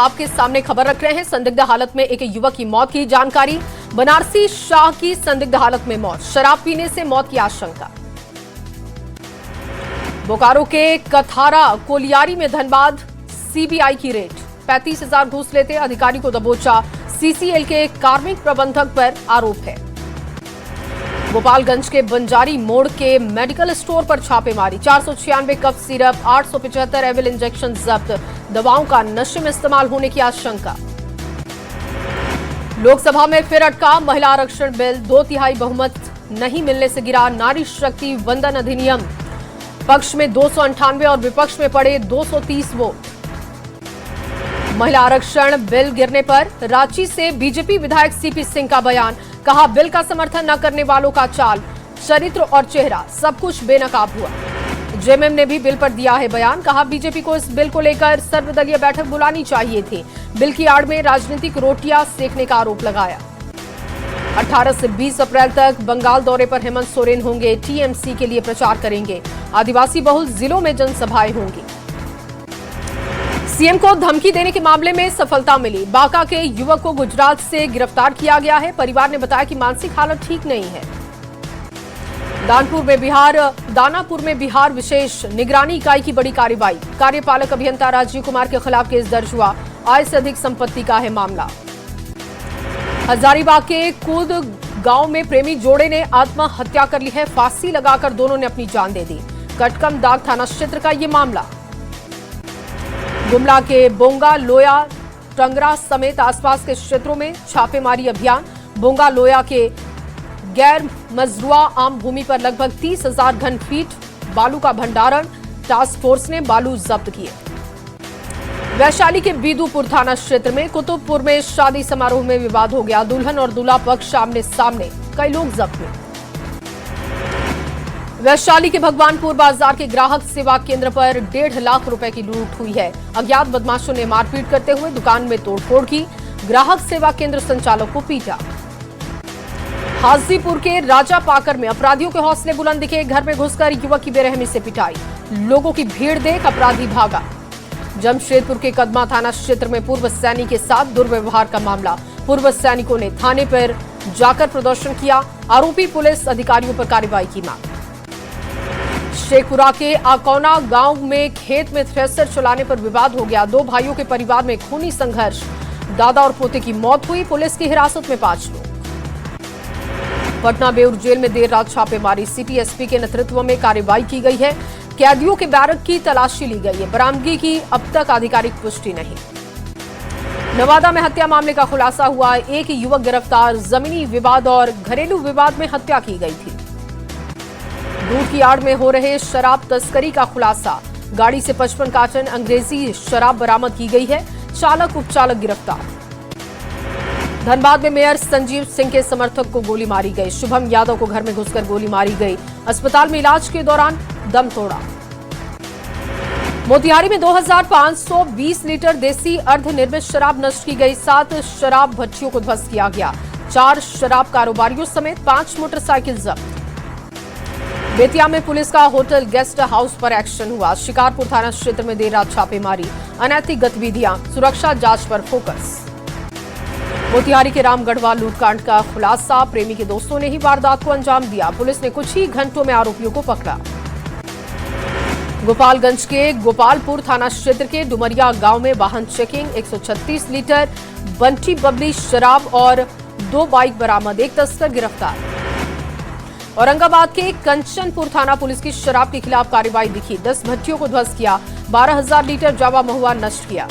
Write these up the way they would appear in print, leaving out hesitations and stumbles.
आपके सामने खबर रख रहे हैं। संदिग्ध हालत में एक युवक की मौत की जानकारी। बनारसी शाह की संदिग्ध हालत में मौत, शराब पीने से मौत की आशंका। बोकारो के कथारा कोलियारी में धनबाद सीबीआई की रेड, 35,000 घूस लेते अधिकारी को दबोचा। सीसीएल के कार्मिक प्रबंधक पर आरोप है। गोपालगंज के बंजारी मोड़ के मेडिकल स्टोर पर छापेमारी, 496 कफ सिरप, 875 एविल इंजेक्शन जब्त। दवाओं का नशे में इस्तेमाल होने की आशंका। लोकसभा में फिर अटका महिला आरक्षण बिल, 2/3 बहुमत नहीं मिलने से गिरा नारी शक्ति वंदन अधिनियम। पक्ष में 298 और विपक्ष में पड़े 230 वोट। महिला आरक्षण बिल गिरने पर रांची से बीजेपी विधायक सीपी सिंह का बयान, कहा बिल का समर्थन न करने वालों का चाल, चरित्र और चेहरा सब कुछ बेनकाब हुआ। जेएमएम ने भी बिल पर दिया है बयान, कहा बीजेपी को इस बिल को लेकर सर्वदलीय बैठक बुलानी चाहिए थी। बिल की आड़ में राजनीतिक रोटियां सेकने का आरोप लगाया। 18 से 20 अप्रैल तक बंगाल दौरे पर हेमंत सोरेन होंगे, टीएमसी के लिए प्रचार करेंगे। आदिवासी बहुल जिलों में जनसभाएं होंगी। सीएम को धमकी देने के मामले में सफलता मिली, बांका के युवक को गुजरात से गिरफ्तार किया गया है। परिवार ने बताया कि मानसिक हालत ठीक नहीं है। दानापुर में बिहार विशेष निगरानी इकाई की बड़ी कार्रवाई, कार्यपालक अभियंता राजीव कुमार के खिलाफ केस दर्ज हुआ। आय से अधिक संपत्ति का है मामला। हजारीबाग के कूद गांव में प्रेमी जोड़े ने आत्महत्या कर ली है, फांसी लगाकर दोनों ने अपनी जान दे दी। कटकम दाग थाना क्षेत्र का ये मामला। गुमला के बोंगा लोया टंगरा समेत आसपास के क्षेत्रों में छापेमारी अभियान। बोंगा लोया के गैर मजरूआ आम भूमि पर लगभग 30,000 घन फीट बालू का भंडारण, टास्क फोर्स ने बालू जब्त किए। वैशाली के बीदूपुर थाना क्षेत्र में कुतुबपुर में शादी समारोह में विवाद हो गया, दुल्हन और दूल्हा पक्ष आमने सामने, कई लोग जख्मी। वैशाली के भगवानपुर बाजार के ग्राहक सेवा केंद्र पर 1.5 लाख रुपए की लूट हुई है। अज्ञात बदमाशों ने मारपीट करते हुए दुकान में तोड़फोड़ की, ग्राहक सेवा केंद्र संचालक को पीटा। हाजीपुर के राजा पाकर में अपराधियों के हौसले बुलंद दिखे, घर में घुसकर युवक की बेरहमी से पिटाई, लोगों की भीड़ देख अपराधी भागा। जमशेदपुर के कदमा थाना क्षेत्र में पूर्व सैनिक के साथ दुर्व्यवहार का मामला, पूर्व सैनिकों ने थाने पर जाकर प्रदर्शन किया, आरोपी पुलिस अधिकारियों पर कार्रवाई की मांग। शेखपुरा के आकौना गांव में खेत में थ्रेसर चलाने पर विवाद हो गया, 2 भाइयों के परिवार में खूनी संघर्ष, दादा और पोते की मौत हुई, पुलिस की हिरासत में 5 लोग। पटना बेउर जेल में देर रात छापेमारी, सिटी एसपी के नेतृत्व में कार्रवाई की गई है। कैदियों के बैरक की तलाशी ली गई है, बरामदगी की अब तक आधिकारिक पुष्टि नहीं। नवादा में हत्या मामले का खुलासा हुआ, एक युवक गिरफ्तार, जमीनी विवाद और घरेलू विवाद में हत्या की गई थी। दूध की आड़ में हो रहे शराब तस्करी का खुलासा, गाड़ी से 55 कार्टन अंग्रेजी शराब बरामद की गई है, चालक उपचालक गिरफ्तार। धनबाद में मेयर संजीव सिंह के समर्थक को गोली मारी गई, शुभम यादव को घर में घुसकर गोली मारी गई, अस्पताल में इलाज के दौरान दम तोड़ा। मोतिहारी में 2520 लीटर देसी अर्धनिर्मित शराब नष्ट की गई, 7 शराब भट्टियों को ध्वस्त किया गया, 4 शराब कारोबारियों समेत 5 मोटरसाइकिल जब्त। बेतिया में पुलिस का होटल गेस्ट हाउस पर एक्शन हुआ, शिकारपुर थाना क्षेत्र में देर रात छापेमारी, अनैतिक गतिविधियां, सुरक्षा जांच पर फोकस। मोतिहारी के रामगढ़वा लूटकांड का खुलासा, प्रेमी के दोस्तों ने ही वारदात को अंजाम दिया, पुलिस ने कुछ ही घंटों में आरोपियों को पकड़ा। गोपालगंज के गोपालपुर थाना क्षेत्र के डुमरिया गांव में वाहन चेकिंग, 136 लीटर बंटी बबली शराब और 2 बाइक बरामद, 1 तस्कर गिरफ्तार। औरंगाबाद के कंचनपुर थाना पुलिस की शराब के खिलाफ कार्रवाई दिखी, 10 भट्टियों को ध्वस्त किया, 12,000 लीटर जावा महुआ नष्ट किया।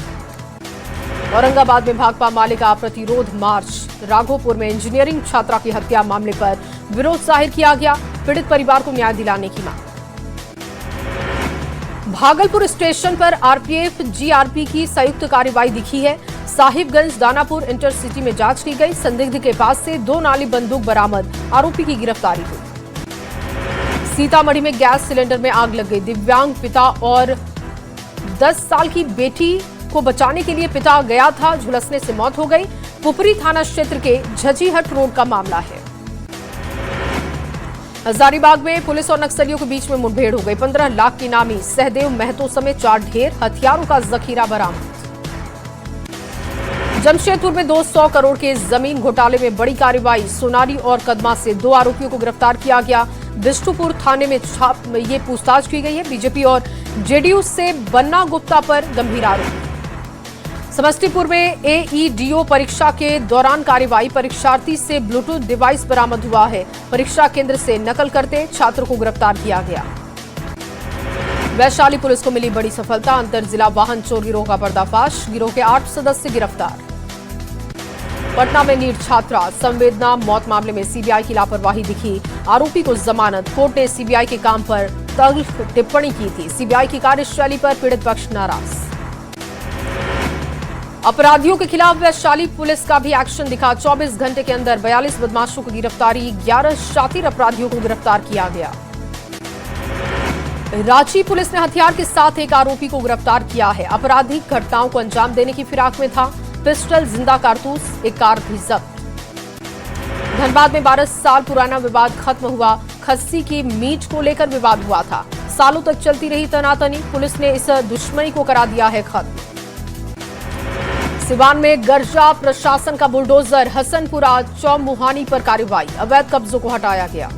औरंगाबाद में भाकपा माले का प्रतिरोध मार्च, राघोपुर में इंजीनियरिंग छात्रा की हत्या मामले पर विरोध जाहिर किया गया, पीड़ित परिवार को न्याय दिलाने की मांग। भागलपुर स्टेशन पर आरपीएफ जीआरपी की संयुक्त कार्रवाई दिखी है, साहिबगंज दानापुर इंटरसिटी में जांच की गई, संदिग्ध के पास से 2 नाली बंदूक बरामद, आरोपी की गिरफ्तारी हुई। सीतामढ़ी में गैस सिलेंडर में आग लग गई, दिव्यांग पिता और 10 साल की बेटी को बचाने के लिए पिता गया था, झुलसने से मौत हो गई। पुपरी थाना क्षेत्र के झजीहट रोड का मामला है। हजारीबाग में पुलिस और नक्सलियों के बीच में मुठभेड़ हो गई, 15 लाख की इनामी, सहदेव महतो समेत 4 ढेर, हथियारों का जखीरा बरामद। जमशेदपुर में 200 करोड़ के जमीन घोटाले में बड़ी कार्रवाई। सोनारी और कदमा से 2 आरोपियों को गिरफ्तार किया गया। बिष्टुपुर थाने में ये पूछताछ की गई है। बीजेपी और जेडीयू से बन्ना गुप्ता पर गंभीर आरोप। समस्तीपुर में एईडीओ परीक्षा के दौरान कार्रवाई। परीक्षार्थी से ब्लूटूथ डिवाइस बरामद हुआ है। परीक्षा केंद्र से नकल करते छात्र को गिरफ्तार किया गया। वैशाली पुलिस को मिली बड़ी सफलता। अंतर जिला वाहन चोर गिरोह का पर्दाफाश। गिरोह के 8 सदस्य गिरफ्तार। पटना में नीट छात्रा संवेदना मौत मामले में सीबीआई की लापरवाही दिखी। आरोपी को जमानत। कोर्ट ने सीबीआई के काम पर तल्ख टिप्पणी की थी। सीबीआई की कार्यशैली पर पीड़ित पक्ष नाराज। अपराधियों के खिलाफ वैशाली पुलिस का भी एक्शन दिखा। 24 घंटे के अंदर 42 बदमाशों की गिरफ्तारी। 11 शातिर अपराधियों को गिरफ्तार किया गया। रांची पुलिस ने हथियार के साथ एक आरोपी को गिरफ्तार किया है। आपराधिक घटनाओं को अंजाम देने की फिराक में था। पिस्टल, जिंदा कारतूस, एक कार भी जब्त। धनबाद में 12 साल पुराना विवाद खत्म हुआ। खस्सी की मीट को लेकर विवाद हुआ था। सालों तक चलती रही तनातनी। पुलिस ने इस दुश्मनी को करा दिया है खत्म। सिवान में गर्जा प्रशासन का बुलडोजर। हसनपुरा चौमुहानी पर कार्रवाई। अवैध कब्जों को हटाया गया।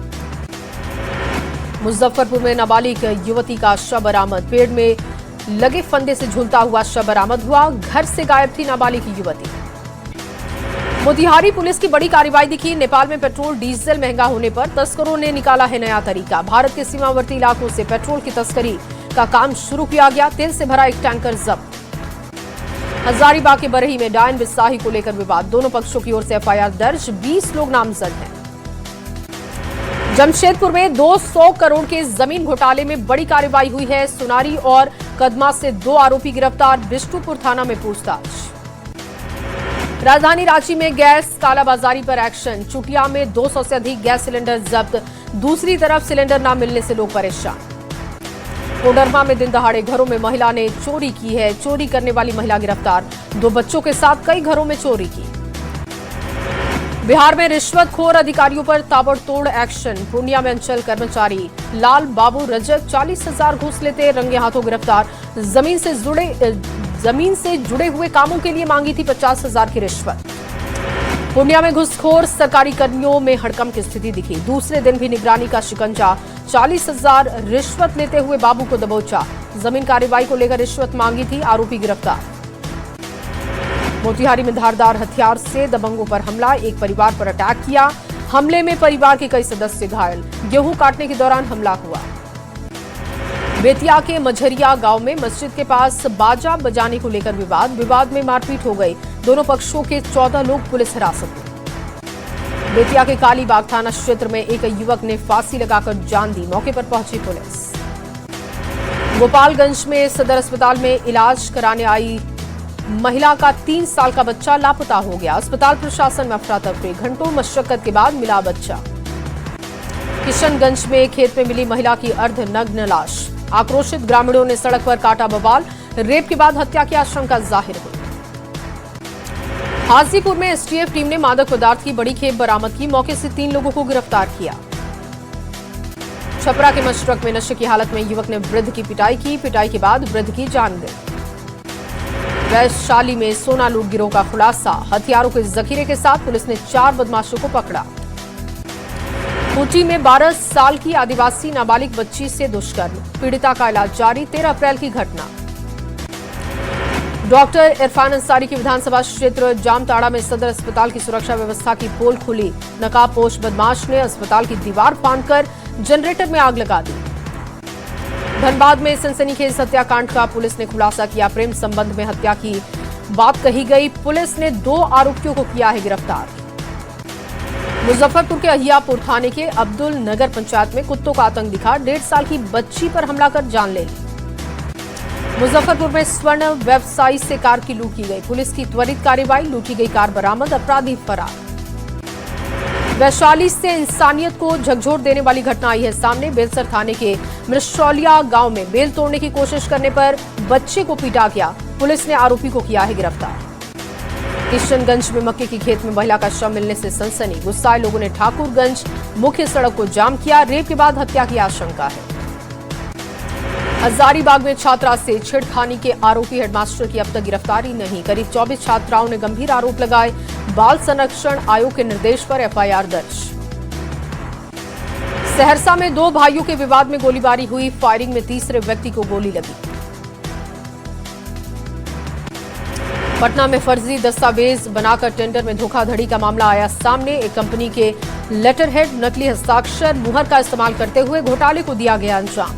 मुजफ्फरपुर में नाबालिग युवती का शव बरामद। पेड़ में लगे फंदे से झूलता हुआ शव बरामद हुआ। घर से गायब थी नाबालिग युवती। मोतिहारी पुलिस की बड़ी कार्रवाई दिखी। नेपाल में पेट्रोल डीजल महंगा होने पर तस्करों ने निकाला है नया तरीका। भारत के सीमावर्ती इलाकों से पेट्रोल की तस्करी का काम शुरू किया गया। तेल से भरा एक टैंकर जब्त। हजारीबाग के बरही में डायन बिसाही को लेकर विवाद। दोनों पक्षों की ओर से एफआईआर दर्ज। 20 लोग नामजद हैं। जमशेदपुर में 200 करोड़ के जमीन घोटाले में बड़ी कार्रवाई हुई है। सोनारी और कदमा से 2 आरोपी गिरफ्तार। बिष्टुपुर थाना में पूछताछ। राजधानी रांची में गैस कालाबाजारी पर एक्शन। चुटिया में 200 से अधिक गैस सिलेंडर जब्त। दूसरी तरफ सिलेंडर न मिलने से लोग परेशान। कोडरमा में दिन दहाड़े घरों में महिला ने चोरी की है। चोरी करने वाली महिला गिरफ्तार। 2 बच्चों के साथ कई घरों में चोरी की। बिहार में रिश्वतखोर अधिकारियों पर ताबड़तोड़ एक्शन। पूर्णिया में अंचल कर्मचारी लाल बाबू रजक 40,000 घूस लेते रंगे हाथों गिरफ्तार। जमीन से जुड़े हुए कामों के लिए मांगी थी 50,000 की रिश्वत। पूर्णिया में घुसखोर सरकारी कर्मियों में हड़कंप की स्थिति दिखी। दूसरे दिन भी निगरानी का शिकंजा। 40,000 रिश्वत लेते हुए बाबू को दबोचा। जमीन कार्रवाई को लेकर रिश्वत मांगी थी। आरोपी गिरफ्तार। मोतिहारी में धारदार हथियार से दबंगों पर हमला। एक परिवार पर अटैक किया। हमले में परिवार के कई सदस्य घायल। गेहूं काटने के दौरान हमला हुआ। बेतिया के मझरिया गांव में मस्जिद के पास बाजा बजाने को लेकर विवाद में मारपीट हो गई। दोनों पक्षों के 14 लोग पुलिस हिरासत में। बेतिया के कालीबाग थाना क्षेत्र में एक युवक ने फांसी लगाकर जान दी। मौके पर पहुंची पुलिस। गोपालगंज में सदर अस्पताल में इलाज कराने आई महिला का 3 साल का बच्चा लापता हो गया। अस्पताल प्रशासन में अफरा तफरी। घंटों मशक्कत के बाद मिला बच्चा। किशनगंज में खेत में मिली महिला की अर्धनग्न लाश। आक्रोशित ग्रामीणों ने सड़क पर काटा बवाल। रेप के बाद हत्या की आशंका जाहिर हुई। हाजीपुर में एसटीएफ टीम ने मादक पदार्थ की बड़ी खेप बरामद की। मौके से 3 लोगों को गिरफ्तार किया। छपरा के मशरक में नशे की हालत में युवक ने वृद्ध की पिटाई की। पिटाई के बाद वृद्ध की जान गई। वैशाली में सोना लूट गिरोह का खुलासा। हथियारों के जखीरे के साथ पुलिस ने 4 बदमाशों को पकड़ा। खूंटी में 12 साल की आदिवासी नाबालिग बच्ची से दुष्कर्म। पीड़िता का इलाज जारी। 13 अप्रैल की घटना। डॉक्टर इरफान अंसारी की विधानसभा क्षेत्र जामताड़ा में सदर अस्पताल की सुरक्षा व्यवस्था की पोल खुली। नकाबपोश बदमाश ने अस्पताल की दीवार फांदकर जनरेटर में आग लगा दी। धनबाद में सनसनीखेज हत्याकांड का पुलिस ने खुलासा किया। प्रेम संबंध में हत्या की बात कही गई। पुलिस ने 2 आरोपियों को किया है गिरफ्तार। मुजफ्फरपुर के अहियापुर थाने के अब्दुल नगर पंचायत में कुत्तों का आतंक दिखा। 1.5 साल की बच्ची पर हमला कर जान ले ली। मुजफ्फरपुर में स्वर्ण व्यवसायी से कार की लूट की गई। पुलिस की त्वरित कार्रवाई। लूटी गई कार बरामद। अपराधी फरार। वैशाली से इंसानियत को झकझोर देने वाली घटना आई है सामने। बेलसर थाने के मिर्शौलिया गांव में बेल तोड़ने की कोशिश करने पर बच्चे को पीटा गया। पुलिस ने आरोपी को किया है गिरफ्तार। किशनगंज में मक्के की खेत में महिला का शव मिलने से सनसनी। गुस्साए लोगों ने ठाकुरगंज मुख्य सड़क को जाम किया। रेप के बाद हत्या की आशंका है। हजारीबाग में छात्रा से छेड़खानी के आरोपी हेडमास्टर की अब तक गिरफ्तारी नहीं। करीब 24 छात्राओं ने गंभीर आरोप लगाए। बाल संरक्षण आयोग के निर्देश पर एफआईआर दर्ज। सहरसा में 2 भाइयों के विवाद में गोलीबारी हुई। फायरिंग में तीसरे व्यक्ति को गोली लगी। पटना में फर्जी दस्तावेज बनाकर टेंडर में धोखाधड़ी का मामला आया सामने। एक कंपनी के लेटर हेड, नकली हस्ताक्षर, मुहर का इस्तेमाल करते हुए घोटाले को दिया गया अंजाम।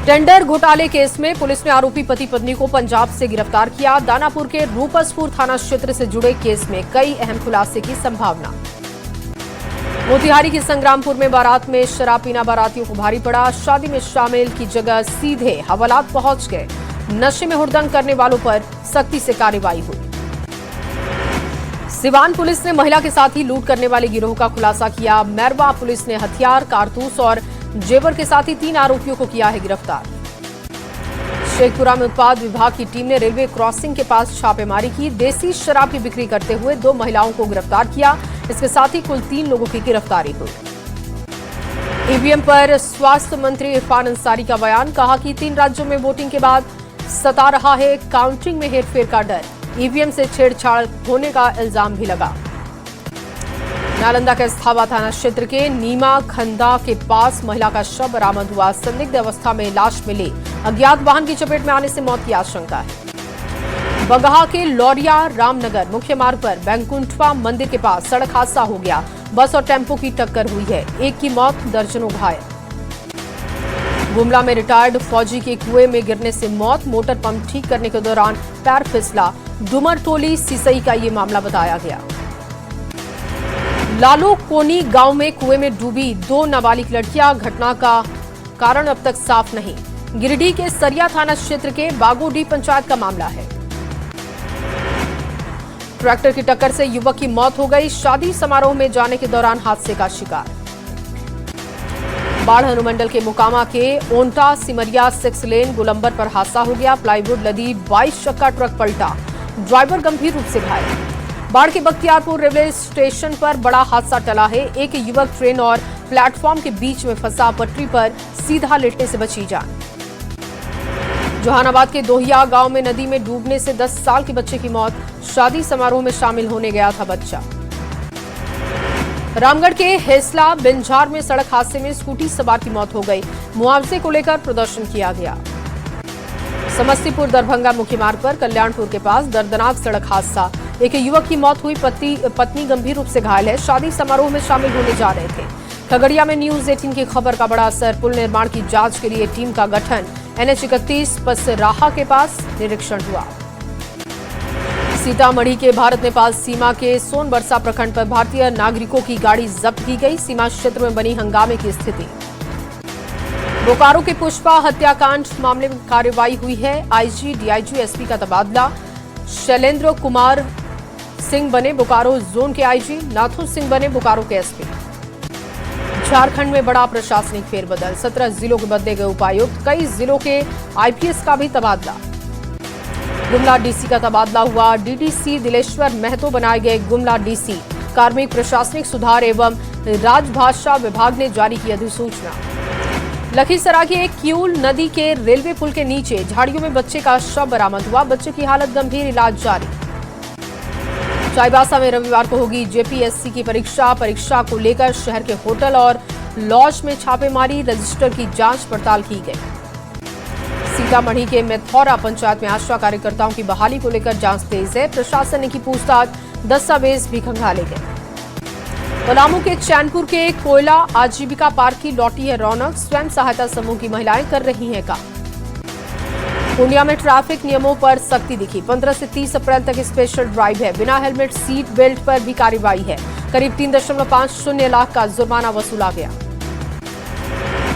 टेंडर घोटाले केस में पुलिस ने आरोपी पति पत्नी को पंजाब से गिरफ्तार किया। दानापुर के रूपसपुर थाना क्षेत्र से जुड़े केस में कई अहम खुलासे की संभावना। मोतिहारी की संग्रामपुर में बारात में शराब पीना बारातियों को भारी पड़ा। शादी में शामिल की जगह सीधे हवालात पहुंच गए। नशे में हुड़दंग करने वालों पर सख्ती से कार्रवाई हुई। सिवान पुलिस ने महिला के साथ ही लूट करने वाले गिरोह का खुलासा किया। मैरवा पुलिस ने हथियार, कारतूस और जेवर के साथ ही 3 आरोपियों को किया है गिरफ्तार। शेखपुरा में उत्पाद विभाग की टीम ने रेलवे क्रॉसिंग के पास छापेमारी की। देसी शराब की बिक्री करते हुए 2 महिलाओं को गिरफ्तार किया। इसके साथ ही कुल 3 लोगों की गिरफ्तारी हुई। ईवीएम पर स्वास्थ्य मंत्री इरफान अंसारी का बयान, कहा कि 3 राज्यों में वोटिंग के बाद सता रहा है काउंटिंग में हेरफेर का डर। ईवीएम से छेड़छाड़ होने का इल्जाम भी लगा। नालंदा के स्थावा थाना क्षेत्र के नीमा खंदा के पास महिला का शव बरामद हुआ। संदिग्ध अवस्था में लाश मिली। अज्ञात वाहन की चपेट में आने से मौत की आशंका है। बगहा के लौरिया रामनगर मुख्य मार्ग पर बैंकुंठवा मंदिर के पास सड़क हादसा हो गया। बस और टेम्पो की टक्कर हुई है। एक की मौत, दर्जनों घायल। गुमला में रिटायर्ड फौजी के कुएं में गिरने से मौत। मोटर पंप ठीक करने के दौरान पैर फिसला। डुमरटोली सिसई का ये मामला बताया गया। लालू कोनी गांव में कुएं में डूबी 2 नाबालिग लड़कियां। घटना का कारण अब तक साफ नहीं। गिरिडीह के सरिया थाना क्षेत्र के बागोडी पंचायत का मामला है। ट्रैक्टर की टक्कर से युवक की मौत हो गई। शादी समारोह में जाने के दौरान हादसे का शिकार। बाढ़ अनुमंडल के मोकामा के ओंटा सिमरिया 6 लेन गोलंबर पर हादसा हो गया। प्लाईवुड लदी 22 चक्का ट्रक पलटा। ड्राइवर गंभीर रूप से घायल। बाढ़ के बख्तियारपुर रेलवे स्टेशन पर बड़ा हादसा टला है। एक युवक ट्रेन और प्लेटफॉर्म के बीच में फंसा। पटरी पर सीधा लेटने से बची जान। जहानाबाद के दोहिया गांव में नदी में डूबने से 10 साल के बच्चे की मौत। शादी समारोह में शामिल होने गया था बच्चा। रामगढ़ के हेसला बिंझार में सड़क हादसे में स्कूटी सवार की मौत हो गई। मुआवजे को लेकर प्रदर्शन किया गया। समस्तीपुर दरभंगा मुख्य मार्ग पर कल्याणपुर के पास दर्दनाक सड़क हादसा। एक युवक की मौत हुई। पत्नी गंभीर रूप से घायल है। शादी समारोह में शामिल होने जा रहे थे। खगड़िया में न्यूज 18 की खबर का बड़ा असर। पुल निर्माण की जांच के लिए टीम का गठन। NH31 पसराहा के पास निरीक्षण हुआ। सीतामढ़ी के भारत नेपाल सीमा के सोनबरसा प्रखंड पर भारतीय नागरिकों की गाड़ी जब्त की गई। सीमा क्षेत्र में बनी हंगामे की स्थिति। बोकारो के पुष्पा हत्याकांड मामले में कार्रवाई हुई है। IG, DIG, SP का तबादला। शैलेंद्र कुमार सिंह बने बोकारो जोन के IG। नाथू सिंह बने बोकारो के SP। झारखंड में बड़ा प्रशासनिक फेरबदल। 17 जिलों के बदले गए उपायुक्त। कई जिलों के IPS का भी तबादला। गुमला DC का तबादला हुआ। DDC दिलेश्वर महतो बनाए गए गुमला DC। कार्मिक प्रशासनिक सुधार एवं राजभाषा विभाग ने जारी की अधिसूचना। लखीसराय के क्यूल नदी के रेलवे पुल के नीचे झाड़ियों में बच्चे का शव बरामद हुआ। बच्चे की हालत गंभीर, इलाज जारी। चाईबासा में रविवार को होगी JPSC की परीक्षा। परीक्षा को लेकर शहर के होटल और लॉज में छापेमारी। रजिस्टर की जांच पड़ताल की गई। सीतामढ़ी के मेथौरा पंचायत में आशा कार्यकर्ताओं की बहाली को लेकर जांच तेज है। प्रशासन ने की पूछताछ। दस्तावेज भी खंगाले गए। पलामू के चैनपुर के कोयला आजीविका पार्क की लौटी है रौनक। स्वयं सहायता समूह की महिलाएं कर रही हैं काम। पूर्णिया में ट्रैफिक नियमों पर सख्ती दिखी। 15 से 30 अप्रैल तक स्पेशल ड्राइव है। बिना हेलमेट सीट बेल्ट पर भी कार्रवाई है। करीब 3.50 लाख का जुर्माना वसूला गया।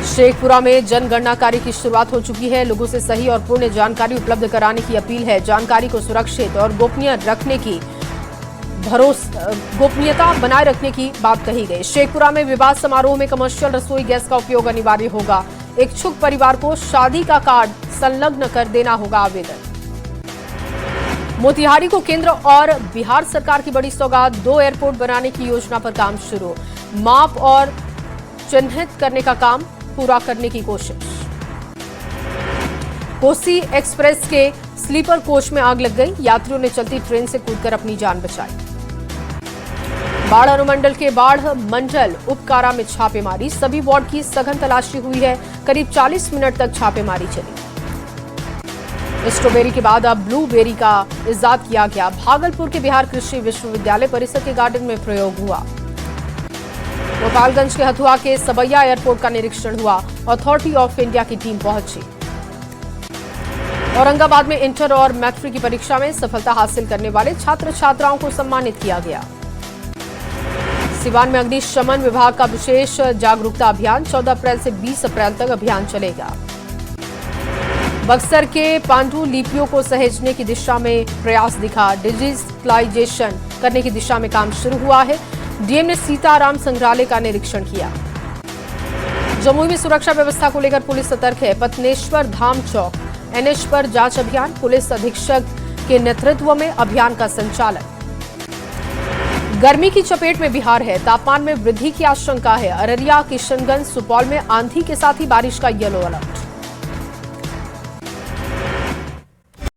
शेखपुरा में जनगणना कार्य की शुरुआत हो चुकी है। लोगों से सही और पूर्ण जानकारी उपलब्ध कराने की अपील है। जानकारी को सुरक्षित और गोपनीयता बनाए रखने की बात कही गई। शेखपुरा में विवाह समारोह में कमर्शियल रसोई गैस का उपयोग अनिवार्य होगा। इच्छुक परिवार को शादी का कार्ड संलग्न कर देना होगा आवेदन। मोतिहारी को केंद्र और बिहार सरकार की बड़ी सौगात। 2 एयरपोर्ट बनाने की योजना पर काम शुरू। माप और चिन्हित करने का काम पूरा करने की कोशिश। कोसी एक्सप्रेस के स्लीपर कोच में आग लग गई, यात्रियों ने चलती ट्रेन से कूदकर अपनी जान बचाई। बाढ़ अनुमंडल के बाढ़ मंडल उपकारा में छापेमारी, सभी वार्ड की सघन तलाशी हुई है, करीब 40 मिनट तक छापेमारी चली। स्ट्रॉबेरी के बाद अब ब्लूबेरी का इजाद किया गया, भागलपुर के बिहार कृषि विश्वविद्यालय परिसर के गार्डन में प्रयोग हुआ। गोपालगंज के हथुआ के सबैया एयरपोर्ट का निरीक्षण हुआ, अथॉरिटी ऑफ इंडिया की टीम पहुंची। औरंगाबाद में इंटर और मैट्रिक की परीक्षा में सफलता हासिल करने वाले छात्र छात्राओं को सम्मानित किया गया। सिवान में अग्निशमन विभाग का विशेष जागरूकता अभियान, 14 अप्रैल से 20 अप्रैल तक अभियान चलेगा। बक्सर के पांडुलिपियों को सहेजने की दिशा में प्रयास दिखा, डिजिटलाइजेशन करने की दिशा में काम शुरू हुआ है। डीएम ने सीताराम संग्रहालय का निरीक्षण किया। जमुई में सुरक्षा व्यवस्था को लेकर पुलिस सतर्क है, पत्नेश्वर धाम चौक एनएच पर जांच अभियान, पुलिस अधीक्षक के नेतृत्व में अभियान का संचालन। गर्मी की चपेट में बिहार है, तापमान में वृद्धि की आशंका है। अररिया, किशनगंज, सुपौल में आंधी के साथ ही बारिश का येलो अलर्ट।